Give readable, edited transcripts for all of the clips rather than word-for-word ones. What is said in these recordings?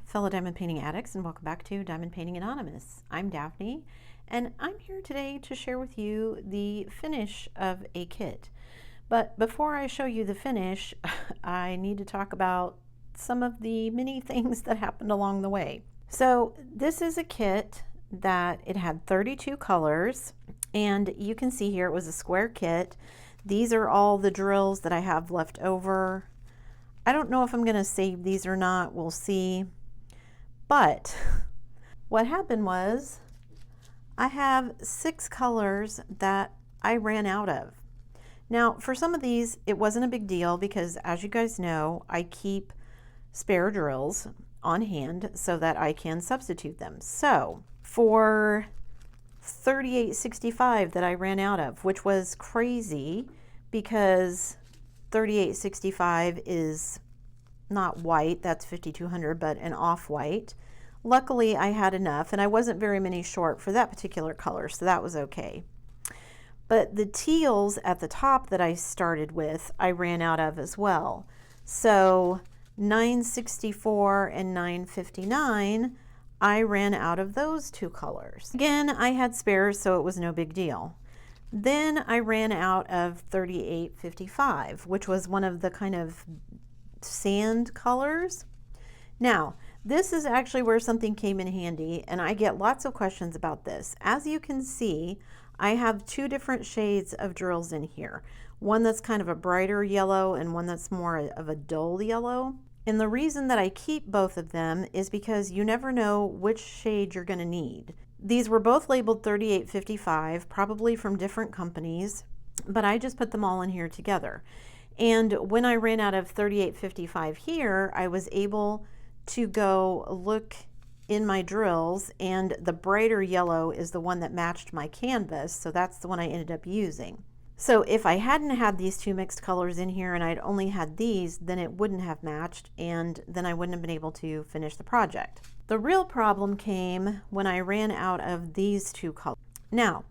fellow diamond painting addicts, and welcome back to Diamond Painting Anonymous. I'm Daphne, and I'm here today to share with you the finish of a kit. But before I show you the finish, I need to talk about some of the many things that happened along the way. So this is a kit that it had 32 colors, and you can see here it was a square kit. These are all the drills that I have left over. I don't know if I'm going to save these or not. We'll see. But what happened was I have 6 colors that I ran out of. Now, for some of these, it wasn't a big deal because, as you guys know, I keep spare drills on hand so that I can substitute them. So for 3865 that I ran out of, which was crazy because 3865 is not white, that's 5200, but an off-white. Luckily I had enough, and I wasn't very many short for that particular color, so that was okay. But the teals at the top that I started with, I ran out of as well. So 964 and 959, I ran out of those 2 colors. Again, I had spares, so it was no big deal. Then I ran out of 3855, which was one of the kind of sand colors. Now, this is actually where something came in handy, and I get lots of questions about this. As you can see, I have 2 different shades of drills in here. One that's kind of a brighter yellow and one that's more of a dull yellow. And the reason that I keep both of them is because you never know which shade you're going to need. These were both labeled 3855, probably from different companies, but I just put them all in here together. And when I ran out of 3855 here, I was able to go look in my drills, and the brighter yellow is the one that matched my canvas, so that's the one I ended up using. So if I hadn't had these 2 mixed colors in here and I'd only had these, then it wouldn't have matched, and then I wouldn't have been able to finish the project. The real problem came when I ran out of these 2 colors. Now,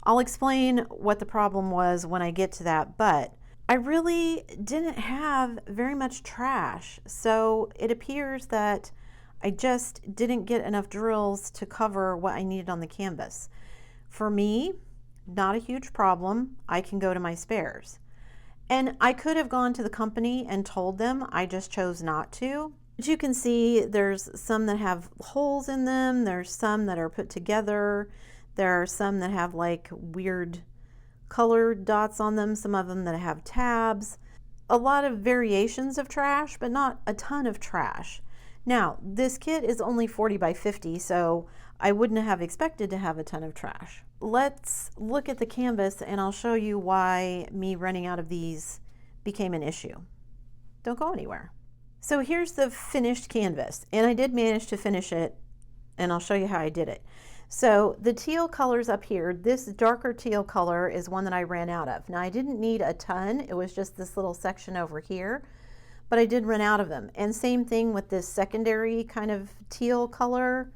I'll explain what the problem was when I get to that, but I really didn't have very much trash, so it appears that I just didn't get enough drills to cover what I needed on the canvas. For me, not a huge problem. I can go to my spares. And I could have gone to the company and told them, I just chose not to. As you can see, there's some that have holes in them, there's some that are put together, there are some that have like weird colored dots on them, some of them that have tabs. A lot of variations of trash, but not a ton of trash. Now, this kit is only 40 by 50, so I wouldn't have expected to have a ton of trash. Let's look at the canvas and I'll show you why me running out of these became an issue. Don't go anywhere. So here's the finished canvas, and I did manage to finish it, and I'll show you how I did it. So the teal colors up here, this darker teal color is one that I ran out of. Now I didn't need a ton, it was just this little section over here, but I did run out of them. And same thing with this secondary kind of teal color,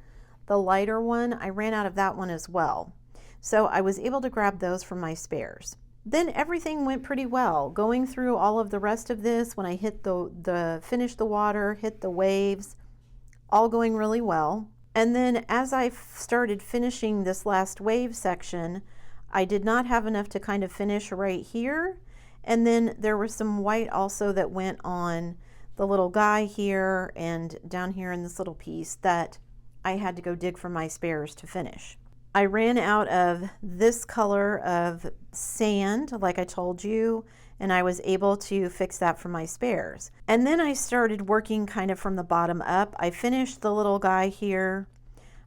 the lighter one, I ran out of that one as well. So I was able to grab those from my spares. Then everything went pretty well. Going through all of the rest of this, when I hit finished the water, hit the waves, all going really well. And then as I started finishing this last wave section, I did not have enough to kind of finish right here. And then there was some white also that went on the little guy here and down here in this little piece that I had to go dig for my spares to finish. I ran out of this color of sand, like I told you, and I was able to fix that from my spares. And then I started working kind of from the bottom up. I finished the little guy here.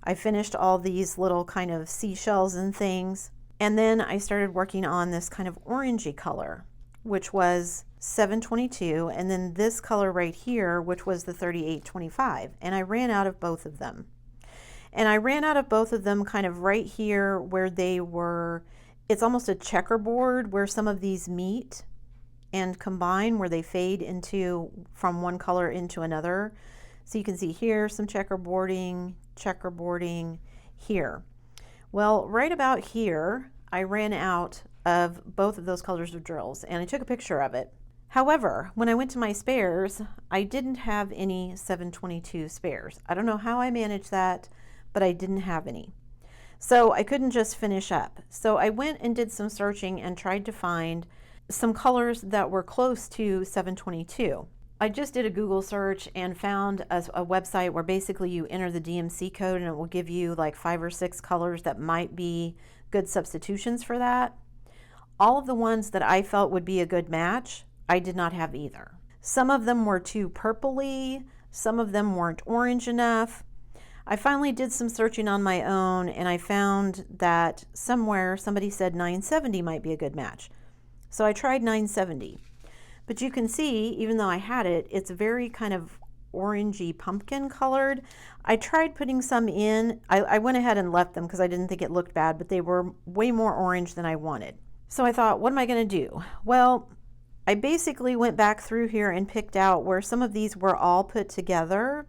I finished all these little kind of seashells and things. And then I started working on this kind of orangey color, which was 722, and then this color right here, which was the 3825, and I ran out of both of them. And I ran out of both of them kind of right here where they were, it's almost a checkerboard where some of these meet and combine, where they fade into from one color into another. So you can see here some checkerboarding here. Well, right about here, I ran out of both of those colors of drills, and I took a picture of it. However, when I went to my spares, I didn't have any 722 spares. I don't know how I managed that, but I didn't have any. So I couldn't just finish up. So I went and did some searching and tried to find some colors that were close to 722. I just did a Google search and found a website where basically you enter the DMC code and it will give you like 5 or 6 colors that might be good substitutions for that. All of the ones that I felt would be a good match, I did not have either. Some of them were too purpley, some of them weren't orange enough. I finally did some searching on my own and I found that somewhere somebody said 970 might be a good match. So I tried 970. But you can see, even though I had it, it's very kind of orangey pumpkin colored. I tried putting some in. I went ahead and left them because I didn't think it looked bad, but they were way more orange than I wanted. So I thought, what am I going to do? Well, I basically went back through here and picked out where some of these were all put together.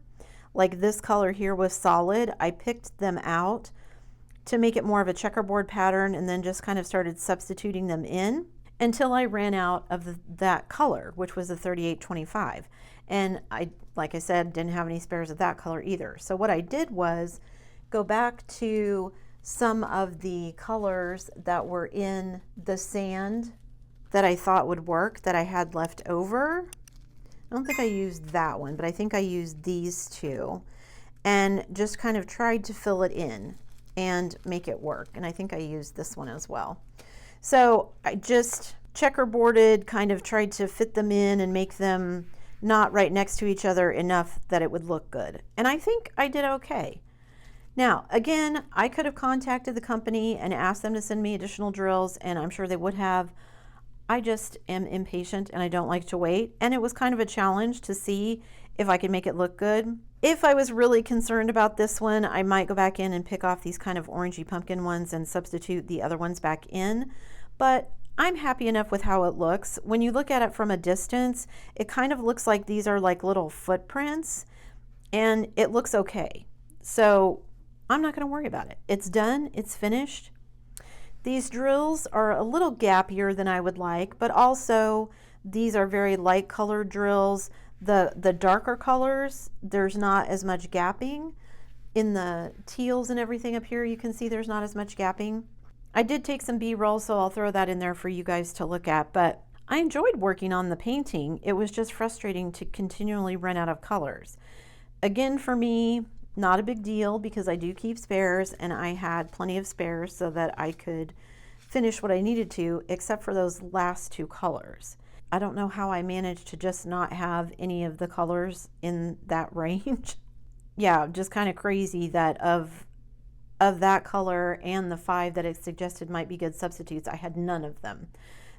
Like this color here was solid. I picked them out to make it more of a checkerboard pattern and then just kind of started substituting them in until I ran out of that color, which was a 3825. And I, like I said, didn't have any spares of that color either. So what I did was go back to some of the colors that were in the sand that I thought would work that I had left over. I don't think I used that one, but I think I used these two and just kind of tried to fill it in and make it work. And I think I used this one as well. So I just checkerboarded, kind of tried to fit them in and make them not right next to each other enough that it would look good. And I think I did okay. Now, again, I could have contacted the company and asked them to send me additional drills, and I'm sure they would have. I just am impatient and I don't like to wait. And it was kind of a challenge to see if I could make it look good. If I was really concerned about this one, I might go back in and pick off these kind of orangey pumpkin ones and substitute the other ones back in. But I'm happy enough with how it looks. When you look at it from a distance, it kind of looks like these are like little footprints and it looks okay. So I'm not going to worry about it. It's done. It's finished. These drills are a little gappier than I would like, but also these are very light colored drills. The darker colors, there's not as much gapping. In the teals and everything up here, you can see there's not as much gapping. I did take some B-roll, so I'll throw that in there for you guys to look at, but I enjoyed working on the painting. It was just frustrating to continually run out of colors. Again, for me, not a big deal because I do keep spares and I had plenty of spares so that I could finish what I needed to, except for those last 2 colors. I don't know how I managed to just not have any of the colors in that range. Yeah, just kind of crazy that of that color and the 5 that it suggested might be good substitutes, I had none of them.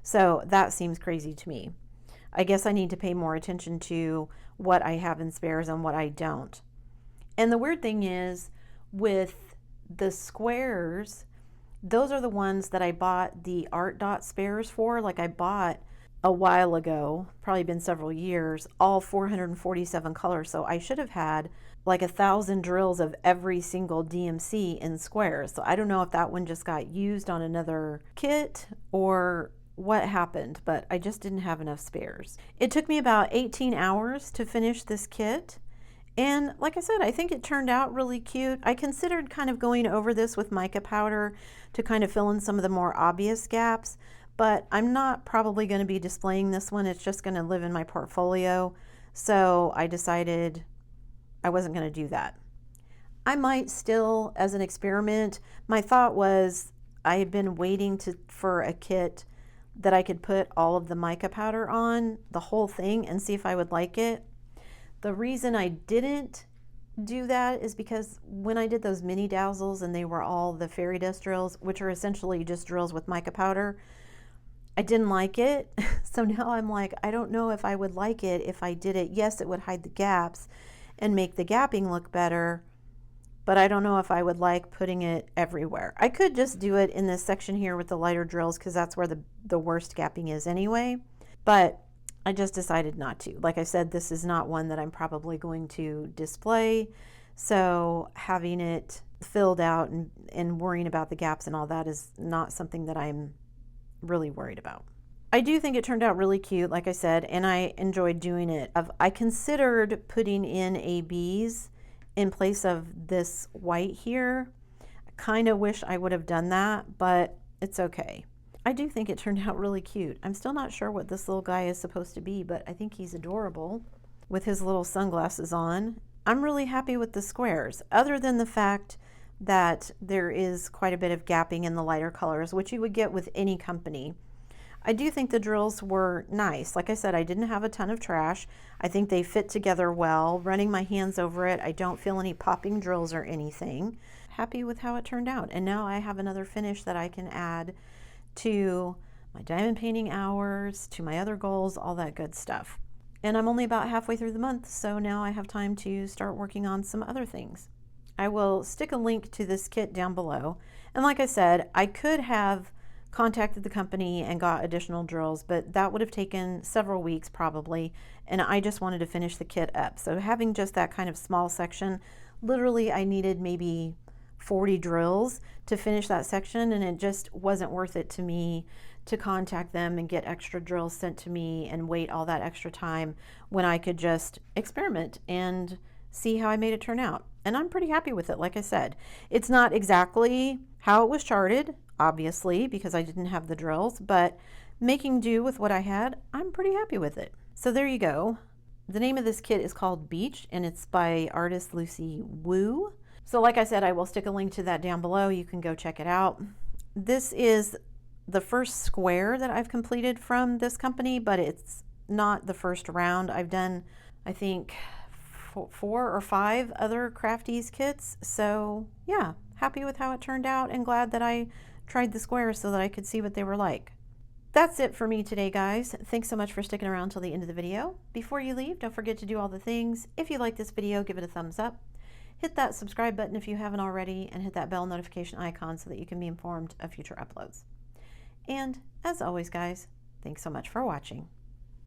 So that seems crazy to me. I guess I need to pay more attention to what I have in spares and what I don't. And the weird thing is, with the squares, those are the ones that I bought the art dot spares for. Like I bought a while ago, probably been several years, all 447 colors. So I should have had like 1,000 drills of every single DMC in squares. So I don't know if that one just got used on another kit or what happened, but I just didn't have enough spares. It took me about 18 hours to finish this kit. And like I said, I think it turned out really cute. I considered kind of going over this with mica powder to kind of fill in some of the more obvious gaps, but I'm not probably going to be displaying this one. It's just going to live in my portfolio. So I decided I wasn't going to do that. I might still, as an experiment, my thought was I had been waiting for a kit that I could put all of the mica powder on, the whole thing, and see if I would like it. The reason I didn't do that is because when I did those mini dazzles and they were all the fairy dust drills, which are essentially just drills with mica powder, I didn't like it. So now I'm like, I don't know if I would like it if I did it. Yes, it would hide the gaps and make the gapping look better, but I don't know if I would like putting it everywhere. I could just do it in this section here with the lighter drills because that's where the worst gapping is anyway, but I just decided not to. Like I said, this is not one that I'm probably going to display, so having it filled out and worrying about the gaps and all that is not something that I'm really worried about. I do think it turned out really cute, like I said, and I enjoyed doing it. I considered putting in ABs in place of this white here. I kind of wish I would have done that, but it's okay. I do think it turned out really cute. I'm still not sure what this little guy is supposed to be, but I think he's adorable with his little sunglasses on. I'm really happy with the squares, other than the fact that there is quite a bit of gapping in the lighter colors, which you would get with any company. I do think the drills were nice. Like I said, I didn't have a ton of trash. I think they fit together well. Running my hands over it, I don't feel any popping drills or anything. Happy with how it turned out. And now I have another finish that I can add to my diamond painting hours, to my other goals, all that good stuff. And I'm only about halfway through the month, so now I have time to start working on some other things. I will stick a link to this kit down below. And like I said, I could have contacted the company and got additional drills, but that would have taken several weeks probably, and I just wanted to finish the kit up. So having just that kind of small section, literally I needed maybe 40 drills to finish that section, and it just wasn't worth it to me to contact them and get extra drills sent to me and wait all that extra time when I could just experiment and see how I made it turn out. And I'm pretty happy with it. Like I said, it's not exactly how it was charted, obviously, because I didn't have the drills, but making do with what I had, I'm pretty happy with it. So there you go. The name of this kit is called Beach, and it's by artist Lucy Wu. So like I said, I will stick a link to that down below. You can go check it out. This is the first square that I've completed from this company, but it's not the first round. I've done, I think, 4 or 5 other Crafties kits. So yeah, happy with how it turned out and glad that I tried the squares so that I could see what they were like. That's it for me today, guys. Thanks so much for sticking around till the end of the video. Before you leave, don't forget to do all the things. If you like this video, give it a thumbs up. Hit that subscribe button if you haven't already, and hit that bell notification icon so that you can be informed of future uploads. And as always, guys, thanks so much for watching.